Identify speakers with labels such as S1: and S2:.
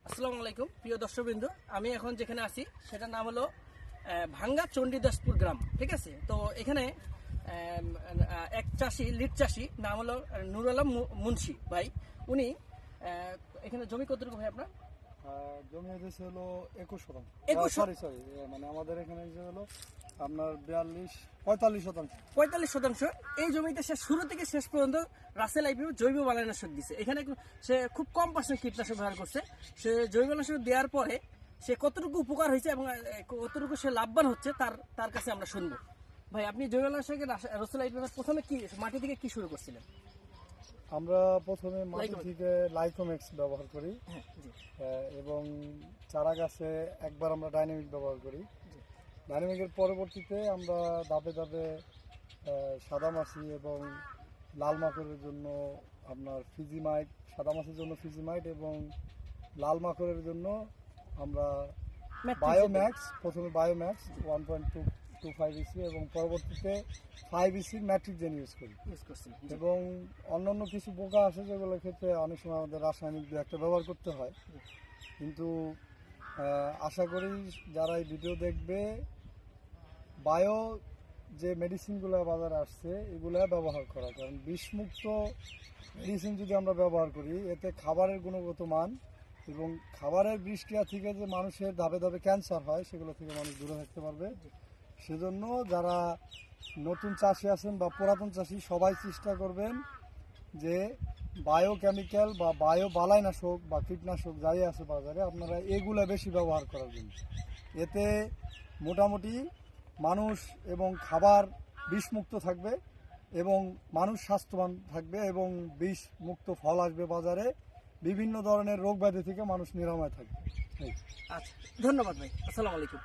S1: আসসালামু আলাইকুম প্রিয় দর্শকবৃন্দ, আমি এখন যেখানে আছি সেটার নাম হলো ভাঙ্গা চণ্ডীদাসপুর গ্রাম। ঠিক আছে, তো এখানে এক চাষি, লিড চাষি, নাম হলো নুরুল আলম মুন্সি ভাই। উনি এখানে জমি কতটুকু ভাই আপনার?
S2: জমি হচ্ছে হলো 21 শতাংশ।
S1: 21
S2: সরি, মানে আমাদের এখানে যে হলো আপনার 45 শতাংশ।
S1: 45 শতাংশ। এই জমিতে সে শুরু থেকে শেষ পর্যন্ত রাসেল আইপিও জৈব বালাইনাশক দিছে। এখানে সে খুব কম পার্সেন্ট কীটনাশক ব্যবহার করছে। সে জৈব বালাইনাশক দেওয়ার পরে সে কতটুকু উপকার হয়েছে এবং কতটুকু সে লাভবান হচ্ছে তার কাছে আমরা শুনবো। ভাই, আপনি জৈব বালাইনাশকের রাসেল আইপি প্রথমে কি মাটি থেকে কি শুরু করছিলেন?
S2: আমরা প্রথমে মাটি থেকে লাইকোমেক্স ব্যবহার করি, এবং চারা গাছে একবার আমরা ডাইনামিক ব্যবহার করি। ডাইনামিকের পরবর্তীতে আমরা ধাপে ধাপে সাদামাছি এবং লাল মাকড়ের জন্য আপনার ফিজিমাইট, সাদামাছির জন্য ফিজিমাইট এবং লাল মাকড়ের জন্য আমরা বায়োম্যাক্স, প্রথমে বায়োম্যাক্স 1.25 ইসি এবং পরবর্তীতে 5 ইসির ম্যাট্রিকজেন ইউজ করছি। এবং অন্যান্য কিছু পোকা আছে যেগুলোর ক্ষেত্রে অনেক সময় আমাদের রাসায়নিক দু একটা ব্যবহার করতে হয়। কিন্তু আশা করি যারা এই ভিডিও দেখবে বায়ো যে মেডিসিনগুলো বাজারে আসছে এগুলো ব্যবহার করা, কারণ বিষমুক্ত মেডিসিন যদি আমরা ব্যবহার করি এতে খাবারের গুণগত মান এবং খাবারের বিষক্রিয়া থেকে যে মানুষের ধাপে ধাপে ক্যান্সার হয় সেগুলো থেকে মানুষ দূরে থাকতে পারবে। সেজন্য যারা নতুন চাষি আছেন বা পুরাতন চাষি সবাই চেষ্টা করবেন যে বায়োকেমিক্যাল বা বায়ো বালাইনাশক বা কীটনাশক যাই আছে বাজারে আপনারা এগুলো বেশি ব্যবহার করার জন্য। এতে মোটামুটি মানুষ এবং খাবার বিষমুক্ত থাকবে এবং মানুষ স্বাস্থ্যবান থাকবে এবং বিষমুক্ত ফল আসবে বাজারে। বিভিন্ন ধরনের রোগ ব্যাধি থেকে মানুষ নিরাময় থাকবে।
S1: আচ্ছা, ধন্যবাদ ভাই। আসসালামু আলাইকুম।